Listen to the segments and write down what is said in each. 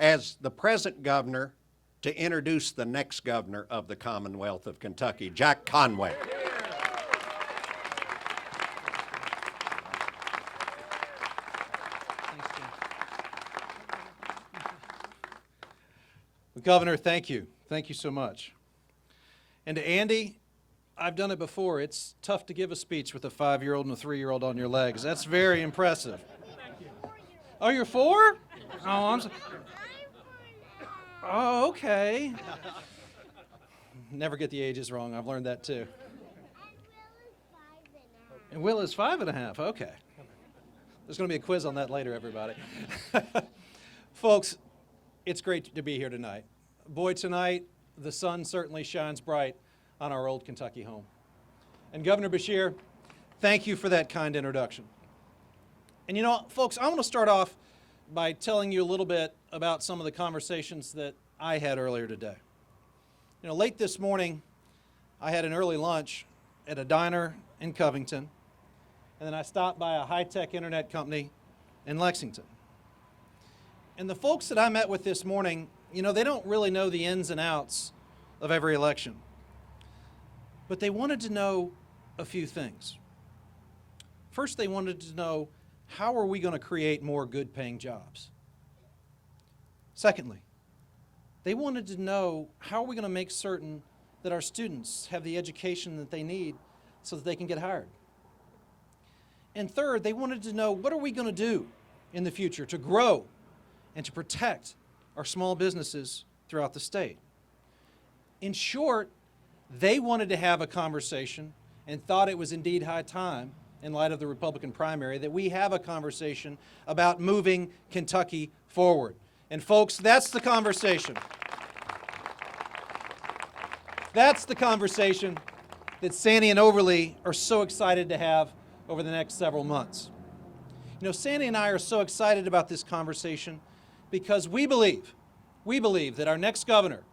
as the present governor to introduce the next governor of the Commonwealth of Kentucky, Jack Conway. Governor, thank you. Thank you so much. And to Andy, I've done it before. It's tough to give a speech with a 5-year-old and a 3-year-old on your legs. That's very impressive. Oh, you're 4? Oh, I'm so... Oh, okay. Never get the ages wrong. I've learned that too. And Will is 5.5. Okay. There's going to be a quiz on that later, everybody. Folks, it's great to be here tonight. Boy, tonight, the sun certainly shines bright on our old Kentucky home. And Governor Beshear, thank you for that kind introduction. And you know, folks, I want to start off by telling you a little bit about some of the conversations that I had earlier today. You know, late this morning, I had an early lunch at a diner in Covington, and then I stopped by a high-tech internet company in Lexington. And the folks that I met with this morning, you know, they don't really know the ins and outs of every election. But they wanted to know a few things. First, they wanted to know, how are we going to create more good-paying jobs? Secondly, they wanted to know, how are we going to make certain that our students have the education that they need so that they can get hired? And third, they wanted to know, what are we going to do in the future to grow and to protect our small businesses throughout the state? In short, they wanted to have a conversation and thought it was indeed high time, in light of the Republican primary, that we have a conversation about moving Kentucky forward. And folks, that's the conversation. That's the conversation that Sandy and Overly are so excited to have over the next several months. You know, Sandy and I are so excited about this conversation because we believe that our next governor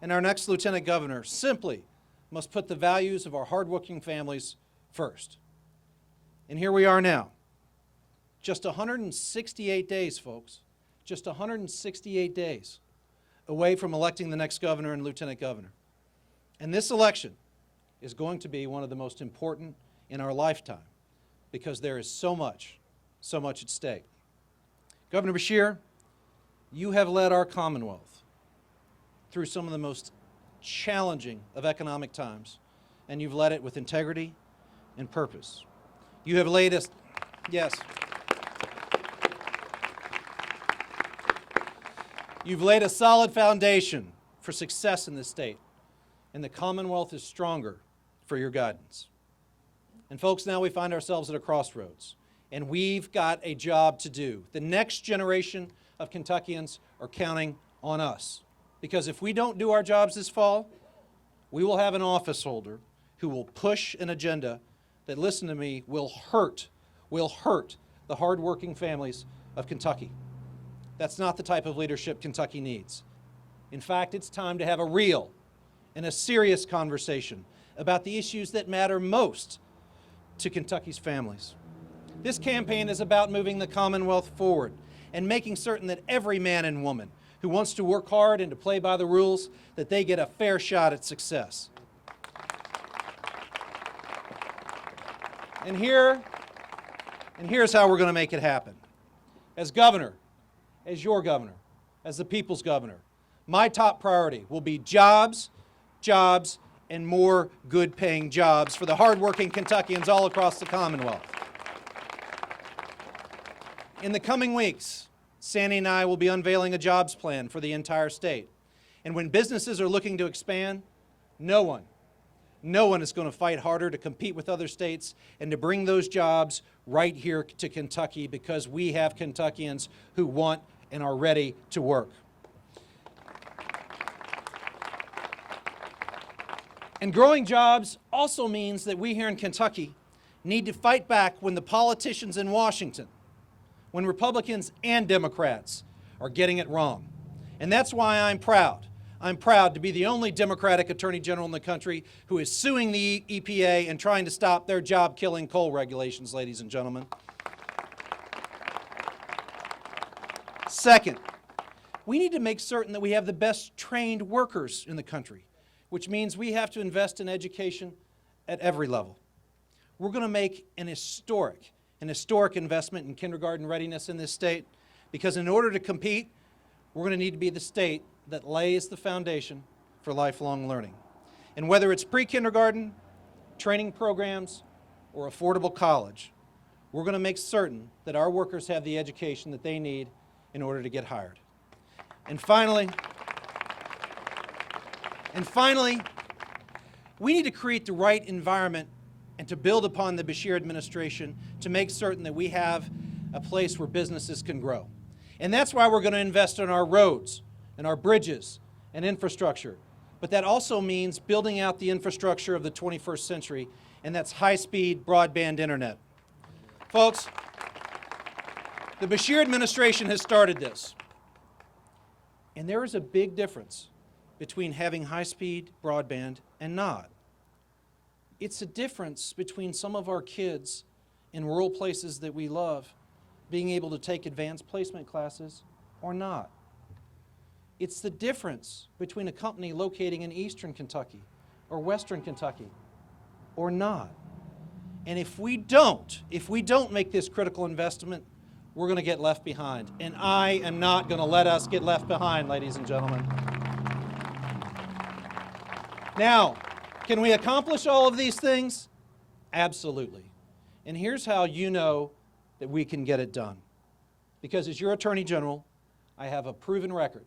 and our next lieutenant governor simply must put the values of our hardworking families first. And here we are now, just 168 days, folks, just 168 days away from electing the next governor and lieutenant governor. And this election is going to be one of the most important in our lifetime because there is so much at stake. Governor Beshear, you have led our Commonwealth through some of the most challenging of economic times, and you've led it with integrity and purpose. You have laid us, yes. You've laid a solid foundation for success in this state, and the Commonwealth is stronger for your guidance. And folks, now we find ourselves at a crossroads, and we've got a job to do. The next generation of Kentuckians are counting on us, because if we don't do our jobs this fall, we will have an office holder who will push an agenda that, listen to me, will hurt the hardworking families of Kentucky. That's not the type of leadership Kentucky needs. In fact, it's time to have a real and a serious conversation about the issues that matter most to Kentucky's families. This campaign is about moving the Commonwealth forward and making certain that every man and woman who wants to work hard and to play by the rules, that they get a fair shot at success. And here's how we're going to make it happen. As governor, as your governor, as the people's governor, my top priority will be jobs, jobs, and more good-paying jobs for the hardworking Kentuckians all across the Commonwealth. In the coming weeks, Sandy and I will be unveiling a jobs plan for the entire state. And when businesses are looking to expand, no one is going to fight harder to compete with other states and to bring those jobs right here to Kentucky, because we have Kentuckians who want and are ready to work. And growing jobs also means that we here in Kentucky need to fight back when the politicians in Washington, when Republicans and Democrats are getting it wrong. And that's why I'm proud. I'm proud to be the only Democratic Attorney General in the country who is suing the EPA and trying to stop their job-killing coal regulations, ladies and gentlemen. Second, We need to make certain that we have the best trained workers in the country, which means we have to invest in education at every level. We're going to make an historic investment in kindergarten readiness in this state, because in order to compete, we're going to need to be the state that lays the foundation for lifelong learning. And whether it's pre-kindergarten, training programs, or affordable college, we're going to make certain that our workers have the education that they need in order to get hired. And finally, we need to create the right environment and to build upon the Beshear administration to make certain that we have a place where businesses can grow. And that's why we're going to invest in our roads and our bridges and infrastructure. But that also means building out the infrastructure of the 21st century, and that's high-speed broadband internet. Folks, the Beshear administration has started this. And there is a big difference between having high-speed broadband and not. It's a difference between some of our kids in rural places that we love being able to take advanced placement classes or not. It's the difference between a company locating in eastern Kentucky or western Kentucky or not. And if we don't make this critical investment, we're going to get left behind. And I am not going to let us get left behind, ladies and gentlemen. Now, can we accomplish all of these things? Absolutely. And here's how you know that we can get it done. Because as your Attorney General, I have a proven record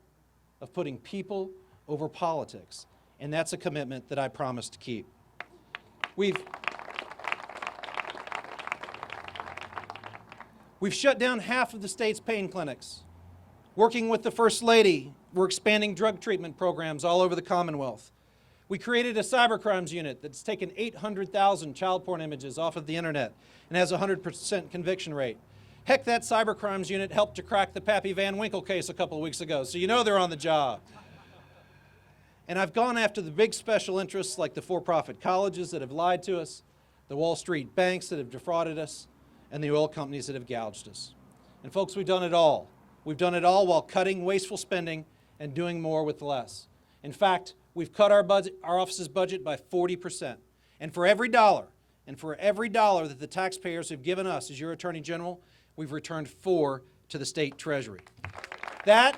of putting people over politics. And that's a commitment that I promise to keep. We've shut down half of the state's pain clinics. Working with the First Lady, we're expanding drug treatment programs all over the Commonwealth. We created a cybercrimes unit that's taken 800,000 child porn images off of the internet and has a 100% conviction rate. Heck, that cybercrimes unit helped to crack the Pappy Van Winkle case a couple of weeks ago, so you know they're on the job. And I've gone after the big special interests like the for-profit colleges that have lied to us, the Wall Street banks that have defrauded us, and the oil companies that have gouged us. And folks, we've done it all. We've done it all while cutting wasteful spending and doing more with less. In fact, we've cut our office's budget by 40%. And for every dollar that the taxpayers have given us as your Attorney General, we've returned 4 to the state treasury. That's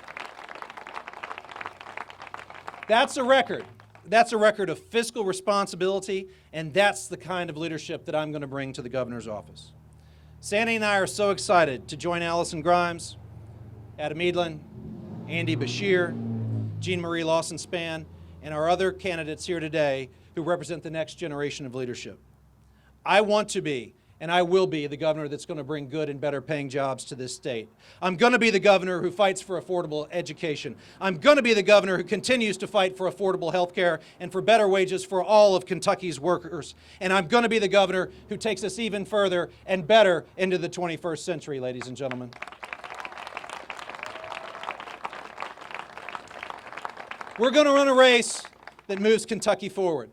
a record. That's a record of fiscal responsibility, and that's the kind of leadership that I'm going to bring to the governor's office. Sandy and I are so excited to join Allison Grimes, Adam Edlin, Andy Beshear, Jean Marie Lawson-Spann, and our other candidates here today who represent the next generation of leadership. I want to be, and I will be, the governor that's going to bring good and better paying jobs to this state. I'm going to be the governor who fights for affordable education. I'm going to be the governor who continues to fight for affordable health care and for better wages for all of Kentucky's workers. And I'm going to be the governor who takes us even further and better into the 21st century, ladies and gentlemen. We're going to run a race that moves Kentucky forward.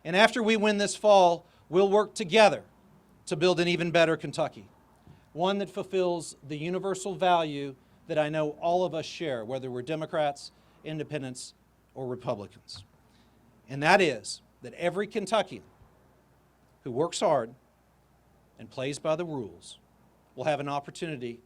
And after we win this fall, we'll work together to build an even better Kentucky, one that fulfills the universal value that I know all of us share, whether we're Democrats, Independents, or Republicans. And that is that every Kentuckian who works hard and plays by the rules will have an opportunity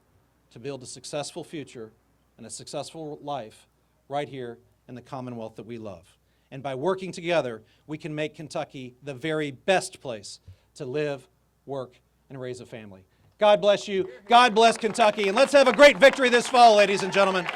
to build a successful future and a successful life right here in the Commonwealth that we love. And by working together, we can make Kentucky the very best place to live, work, and raise a family. God bless you. God bless Kentucky. And let's have a great victory this fall, ladies and gentlemen.